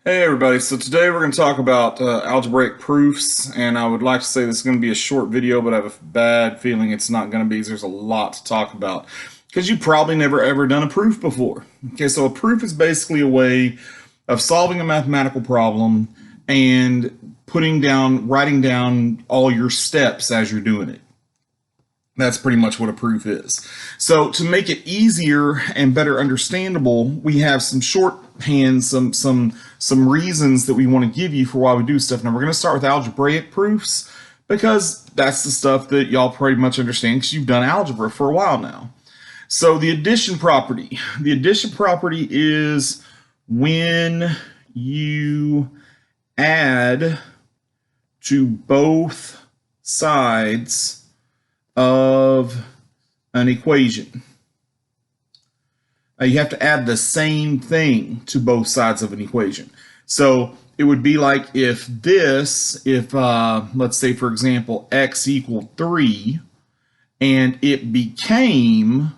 Hey everybody, so today we're going to talk about algebraic proofs, and I would like to say this is going to be a short video, but I have a bad feeling it's not going to be, because there's a lot to talk about, because you probably never ever done a proof before. Okay, so a proof is basically a way of solving a mathematical problem and writing down all your steps as you're doing it. That's pretty much what a proof is. So to make it easier and better understandable, we have some shorthand, some reasons that we want to give you for why we do stuff. Now we're going to start with algebraic proofs because that's the stuff that y'all pretty much understand because you've done algebra for a while now. So the addition property. The addition property is when you add to both sides of an equation. You have to add the same thing to both sides of an equation. So it would be like if let's say for example x equaled 3 and it became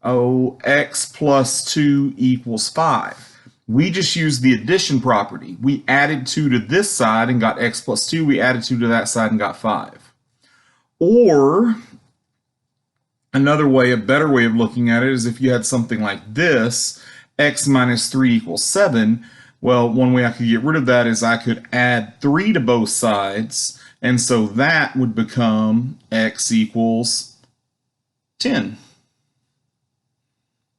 x plus 2 equals 5. We just used the addition property. We added 2 to this side and got x plus 2. We added 2 to that side and got 5. Or another way, a better way of looking at it is if you had something like this, x minus 3 equals 7. Well, one way I could get rid of that is I could add 3 to both sides, and so that would become x equals 10.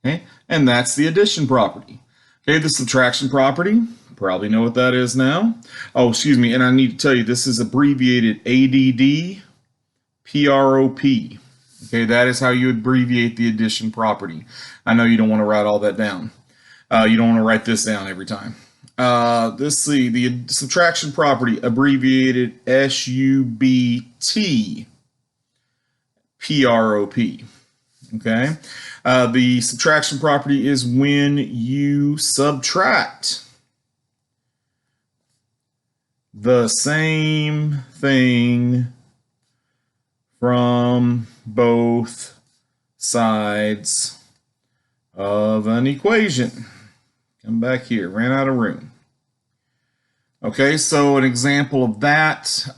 Okay, and that's the addition property. Okay, the subtraction property, probably know what that is now. Oh, excuse me, and I need to tell you this is abbreviated ADD PROP. Okay, that is how you abbreviate the addition property. I know you don't want to write all that down. You don't want to write this down every time. Let's see, the subtraction property, abbreviated SUBT PROP. Okay, the subtraction property is when you subtract the same thing from both sides of an equation. Come back here, ran out of room. Okay, so an example of that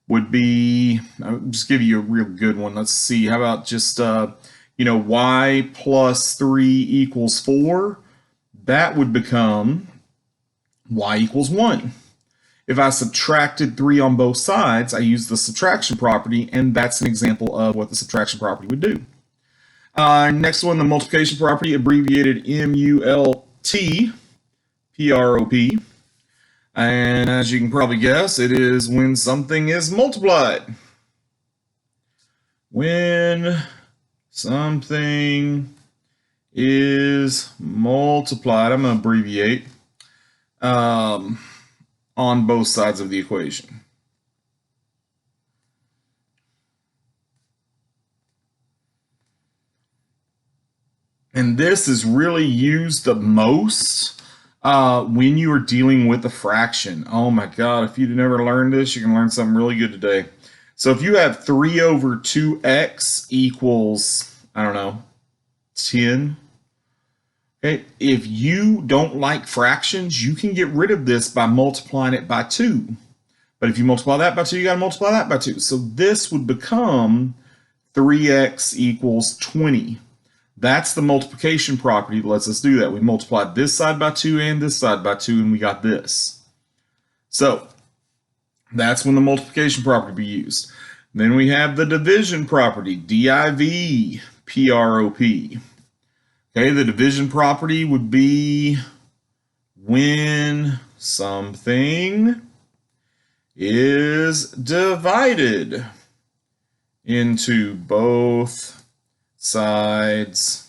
would be, I'll just give you a real good one. Let's see, how about just, y plus 3 equals 4? That would become y equals 1. If I subtracted 3 on both sides, I use the subtraction property, and that's an example of what the subtraction property would do. Next one, the multiplication property, abbreviated MULT PROP. And as you can probably guess, it is when something is multiplied. When something is multiplied, I'm going to abbreviate. On both sides of the equation. And this is really used the most when you are dealing with a fraction. Oh my God, if you've never learned this, you can learn something really good today. So if you have 3 over 2x equals, I don't know, 10. Okay, if you don't like fractions, you can get rid of this by multiplying it by 2. But if you multiply that by 2, you got to multiply that by 2. So this would become 3x equals 20. That's the multiplication property that lets us do that. We multiplied this side by 2 and this side by 2, and we got this. So that's when the multiplication property be used. Then we have the division property, div PROP. Okay, the division property would be when something is divided into both sides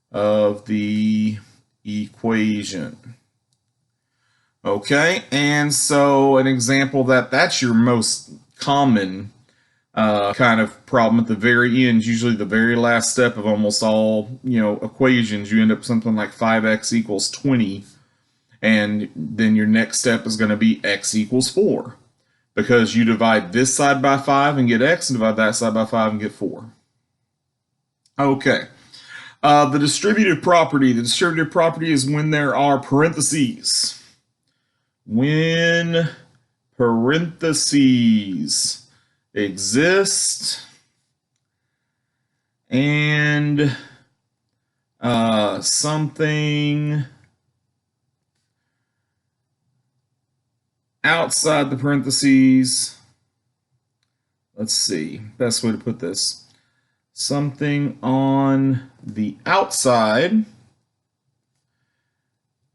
of the equation. Okay, and so an example that's your most common kind of problem at the very end, usually the very last step of almost all equations. You end up with something like 5x equals 20, and then your next step is going to be x equals 4, because you divide this side by 5 and get x, and divide that side by 5 and get 4. Okay, The distributive property. The distributive property is when there are parentheses. When parentheses exist and something outside the parentheses. Let's see, best way to put this. Something on the outside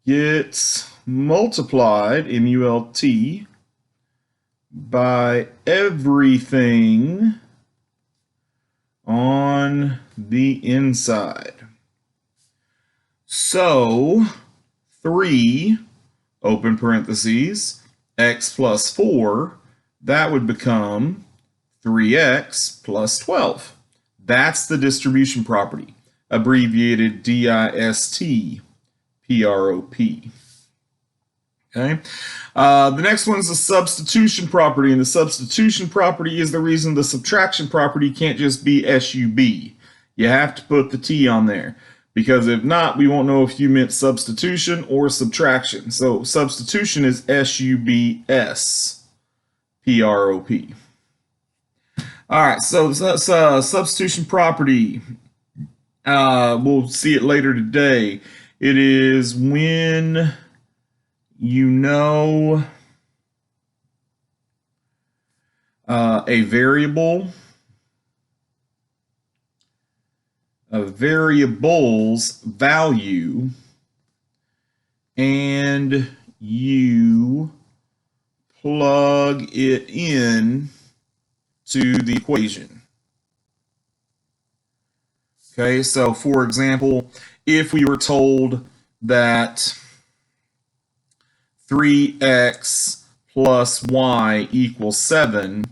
gets multiplied, M-U-L-T, by everything on the inside. So 3, open parentheses, x plus 4, that would become 3x plus 12. That's the distribution property, abbreviated DIST PROP. Okay. The next one is the substitution property, and the substitution property is the reason the subtraction property can't just be SUB. You have to put the T on there, because if not, we won't know if you meant substitution or subtraction. So substitution is SUBS PROP. All right, so that's substitution property. We'll see it later today. It is when you know a variable's value and you plug it in to the equation. Okay, so for example, if we were told that 3x plus y equals 7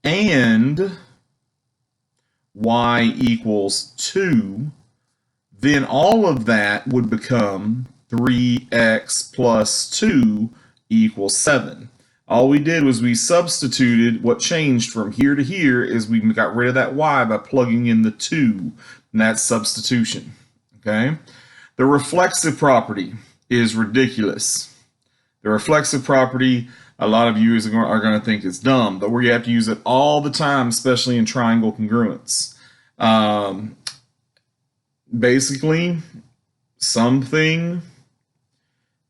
and y equals 2, then all of that would become 3x plus 2 equals 7. All we did was we substituted. What changed from here to here is we got rid of that y by plugging in the 2, and that's substitution. Okay? The reflexive property is ridiculous. The reflexive property, a lot of you are going to think it's dumb, but where you have to use it all the time, especially in triangle congruence. Basically, something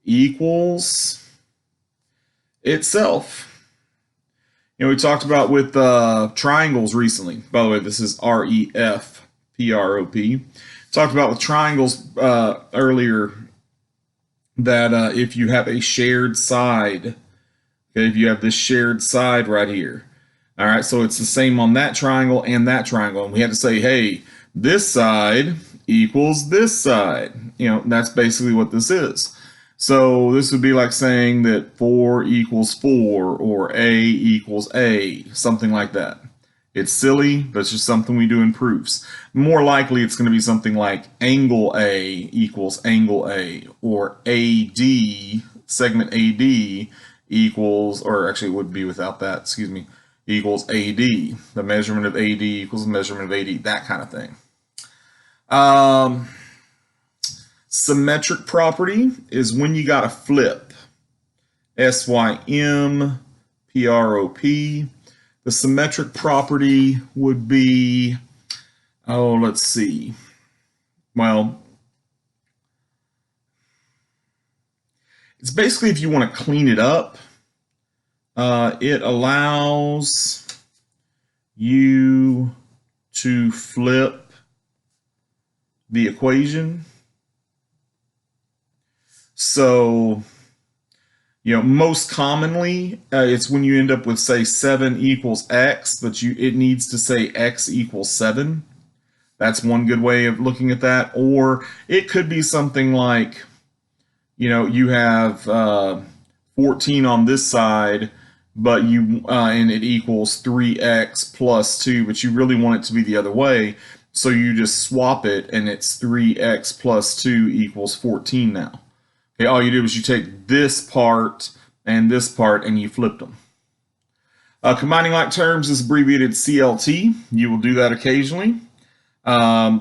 equals itself. You know, we talked about with triangles recently. By the way, this is REF PROP. Talked about with triangles earlier that if you have a shared side, okay, if you have this shared side right here, all right, so it's the same on that triangle and that triangle, and we had to say, hey, this side equals this side. You know, that's basically what this is. So this would be like saying that 4 equals 4 or A equals A, something like that. It's silly, but it's just something we do in proofs. More likely it's going to be something like angle A equals angle A, or AD, segment AD equals, or actually it would be without that, excuse me, equals AD. The measurement of AD equals the measurement of AD, that kind of thing. Symmetric property is when you got to flip. SYMPROP. The symmetric property would be, oh, let's see. Well, it's basically if you want to clean it up, it allows you to flip the equation. So, you know, most commonly, it's when you end up with, say, 7 equals x, but it needs to say x equals 7. That's one good way of looking at that. Or it could be something like, you know, you have 14 on this side, but and it equals 3x plus 2, but you really want it to be the other way. So you just swap it, and it's 3x plus 2 equals 14 now. Okay, all you did was you take this part, and you flipped them. Combining like terms is abbreviated CLT. You will do that occasionally.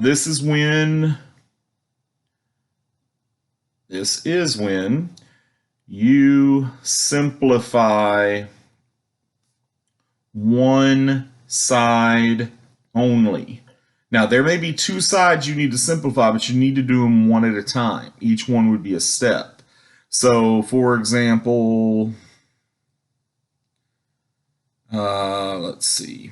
This is when This is when you simplify one side only. Now, there may be two sides you need to simplify, but you need to do them one at a time. Each one would be a step. So, for example, let's see.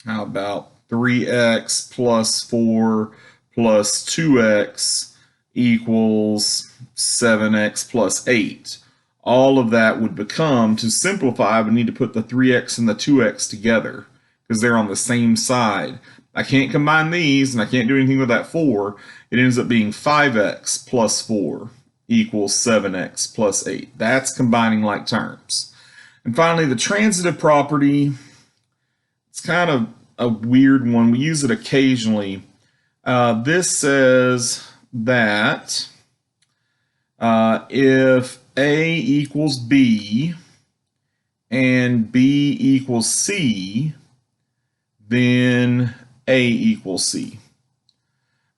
How about 3x plus 4 plus 2x equals 7x plus 8? All of that would become, to simplify, I would need to put the 3x and the 2x together because they're on the same side. I can't combine these, and I can't do anything with that 4. It ends up being 5x plus 4 equals 7x plus 8. That's combining like terms. And finally, the transitive property, it's kind of a weird one. We use it occasionally. This says that if A equals B and B equals C, then A equals C.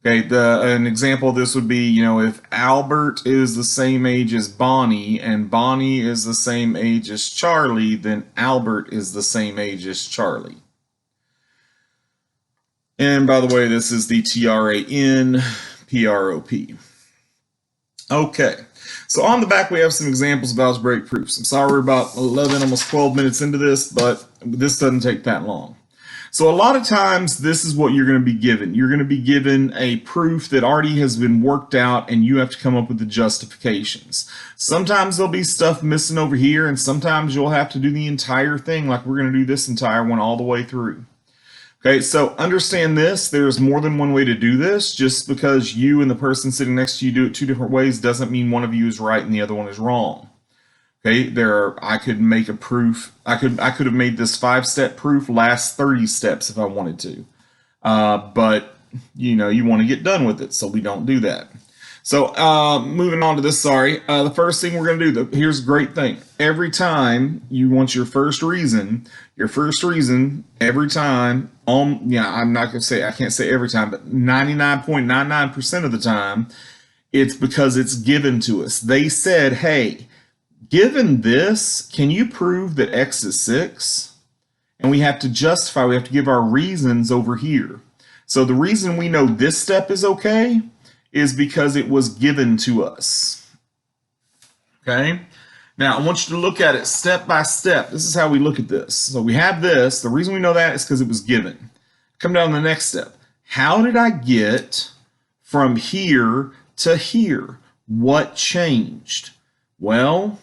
Okay, an example of this would be, if Albert is the same age as Bonnie and Bonnie is the same age as Charlie, then Albert is the same age as Charlie. And by the way, this is the TRANPROP. Okay, so on the back we have some examples of algebraic proofs. I'm sorry we're about 11, almost 12 minutes into this, but this doesn't take that long. So a lot of times this is what you're going to be given. You're going to be given a proof that already has been worked out and you have to come up with the justifications. Sometimes there'll be stuff missing over here, and sometimes you'll have to do the entire thing, like we're going to do this entire one all the way through. Okay, so understand this, there's more than one way to do this. Just because you and the person sitting next to you do it two different ways doesn't mean one of you is right and the other one is wrong. Okay, I could make a proof. I could have made this 5-step proof last 30 steps if I wanted to. But you want to get done with it, so we don't do that. So moving on to this, the first thing we're going to do, here's a great thing. Every time you want your first reason every time, I'm not going to say, I can't say every time, but 99.99% of the time, it's because it's given to us. They said, hey, given this, can you prove that x is 6? And we have to justify, we have to give our reasons over here. So the reason we know this step is okay is because it was given to us. Okay? Now, I want you to look at it step by step. This is how we look at this. So we have this. The reason we know that is because it was given. Come down to the next step. How did I get from here to here? What changed? Well,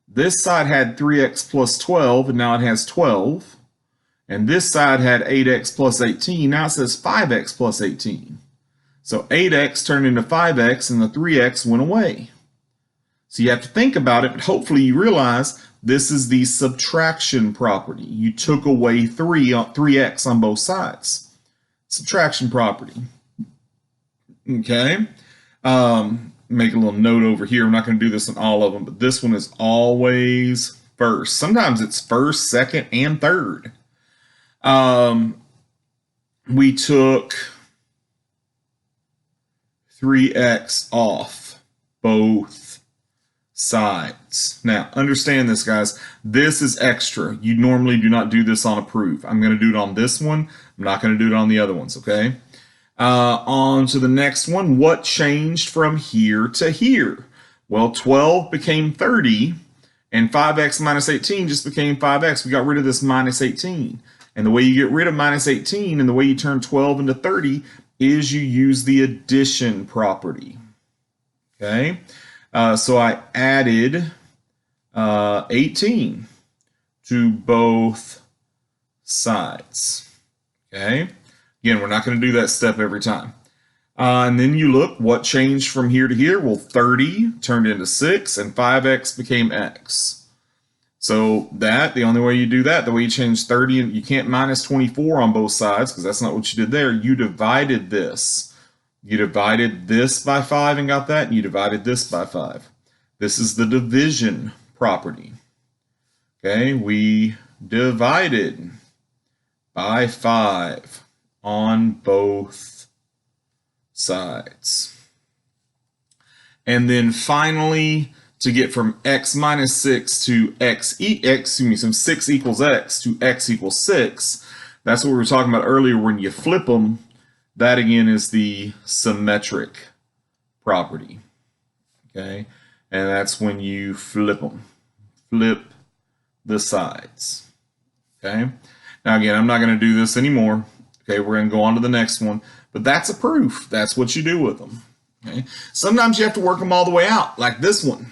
this side had 3x plus 12, and now it has 12. And this side had 8x plus 18. Now it says 5x plus 18. So 8x turned into 5x, and the 3x went away. So you have to think about it, but hopefully you realize this is the subtraction property. You took away 3x on both sides. Subtraction property. Okay. Make a little note over here. I'm not going to do this on all of them, but this one is always first. Sometimes it's first, second, and third. We took 3x off both sides. Now, understand this, guys. This is extra. You normally do not do this on a proof. I'm going to do it on this one. I'm not going to do it on the other ones, okay? On to the next one. What changed from here to here? Well, 12 became 30, and 5x minus 18 just became 5x. We got rid of this minus 18. And the way you get rid of minus 18 and the way you turn 12 into 30 is you use the addition property. Okay? So I added 18 to both sides. Okay? Again, we're not going to do that step every time. And then you look, what changed from here to here? Well, 30 turned into 6, and 5x became x. So the only way you do that, the way you change 30, and you can't minus 24 on both sides, because that's not what you did there. You divided this. You divided this by 5 and got that, and you divided this by 5. This is the division property. Okay, we divided by 5 on both sides. And then finally, to get from x minus 6 to some 6 equals x to x equals 6, that's what we were talking about earlier when you flip them. That again is the symmetric property. Okay, and that's when you flip them. Flip the sides. Okay, now again, I'm not going to do this anymore. Okay, we're going to go on to the next one, but that's a proof. That's what you do with them. Okay, sometimes you have to work them all the way out, like this one.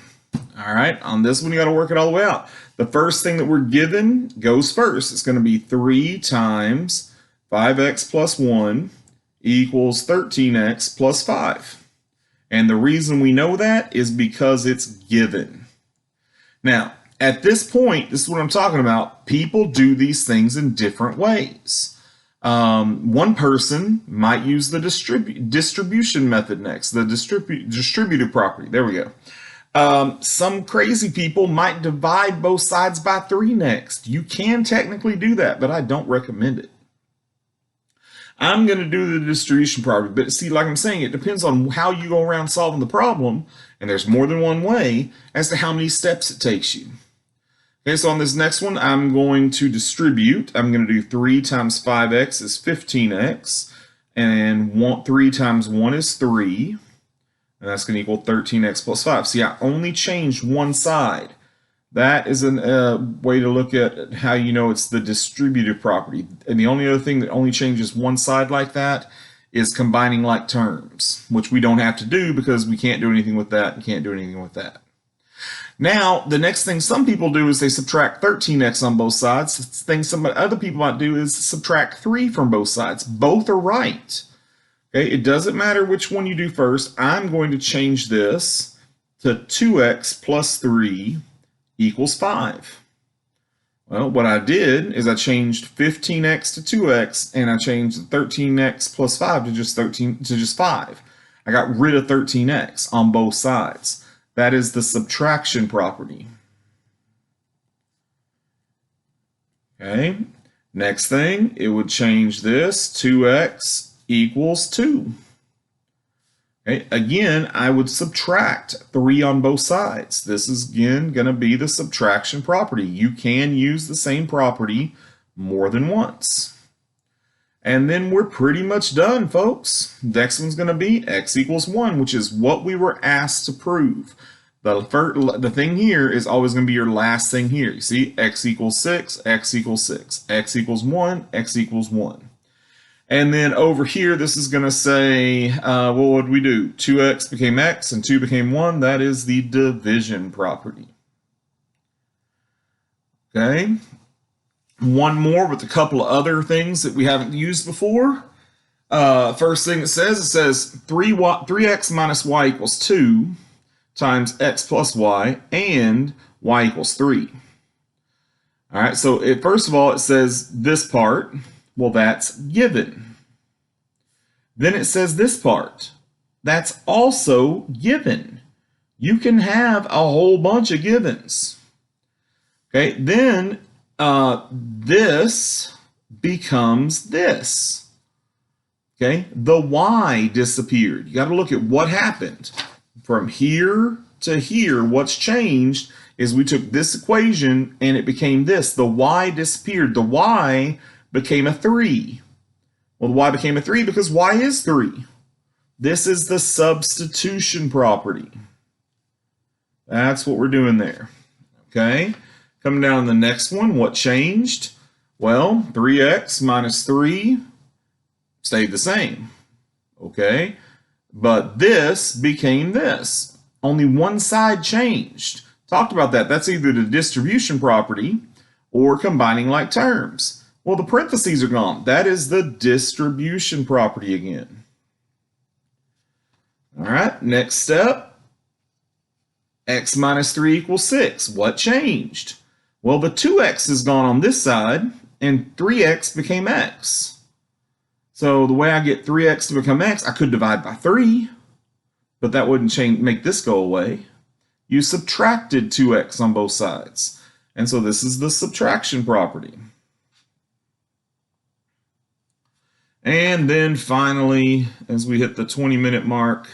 All right, on this one, you got to work it all the way out. The first thing that we're given goes first. It's going to be 3 times 5x plus 1 equals 13x plus 5. And the reason we know that is because it's given. Now, at this point, this is what I'm talking about. People do these things in different ways. One person might use the distribution method next, the distributive property. There we go. Some crazy people might divide both sides by 3 next. You can technically do that, but I don't recommend it. I'm going to do the distribution property, but see, like I'm saying, it depends on how you go around solving the problem, and there's more than one way as to how many steps it takes you. Okay, so on this next one, I'm going to distribute. I'm going to do 3 times 5x is 15x, and 3 times 1 is 3, and that's going to equal 13x plus 5. See, I only changed one side. That is a way to look at how you know it's the distributive property. And the only other thing that only changes one side like that is combining like terms, which we don't have to do because we can't do anything with that and can't do anything with that. Now, the next thing some people do is they subtract 13x on both sides. The thing some other people might do is subtract 3 from both sides. Both are right. Okay, it doesn't matter which one you do first. I'm going to change this to 2x plus 3 equals 5. Well, what I did is I changed 15x to 2x, and I changed 13x plus 5 to just 5. I got rid of 13x on both sides. That is the subtraction property. Okay. Next thing, it would change this 2x equals 2. Okay. Again, I would subtract 3 on both sides. This is again going to be the subtraction property. You can use the same property more than once. And then we're pretty much done, folks. Next one's going to be x equals 1, which is what we were asked to prove. The thing here is always going to be your last thing here. You see, x equals 6, x equals 6, x equals 1, x equals 1. And then over here, this is going to say, what would we do? 2x became x and 2 became 1. That is the division property. Okay. One more with a couple of other things that we haven't used before. First thing it says 3x minus y equals 2 times x plus y and y equals 3. All right, so first of all, it says this part. Well, that's given. Then it says this part. That's also given. You can have a whole bunch of givens. Okay, then this becomes this. Okay, the y disappeared. You got to look at what happened. From here to here, what's changed is we took this equation and it became this. The y disappeared. The y became a 3. Well, the y became a 3 because y is 3. This is the substitution property. That's what we're doing there. Okay, coming down to the next one, what changed? Well, 3x minus 3 stayed the same. Okay, but this became this. Only one side changed. Talked about that. That's either the distribution property or combining like terms. Well, the parentheses are gone. That is the distribution property again. All right, next step. X minus 3 equals 6. What changed? Well, the 2x is gone on this side, and 3x became x. So the way I get 3x to become x, I could divide by 3, but that wouldn't make this go away. You subtracted 2x on both sides. And so this is the subtraction property. And then finally, as we hit the 20-minute mark,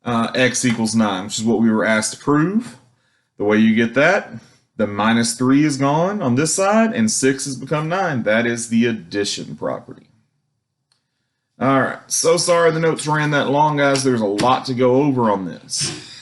x equals 9, which is what we were asked to prove. The way you get that, the minus 3 is gone on this side, and 6 has become 9. That is the addition property. All right, so sorry the notes ran that long, guys. There's a lot to go over on this.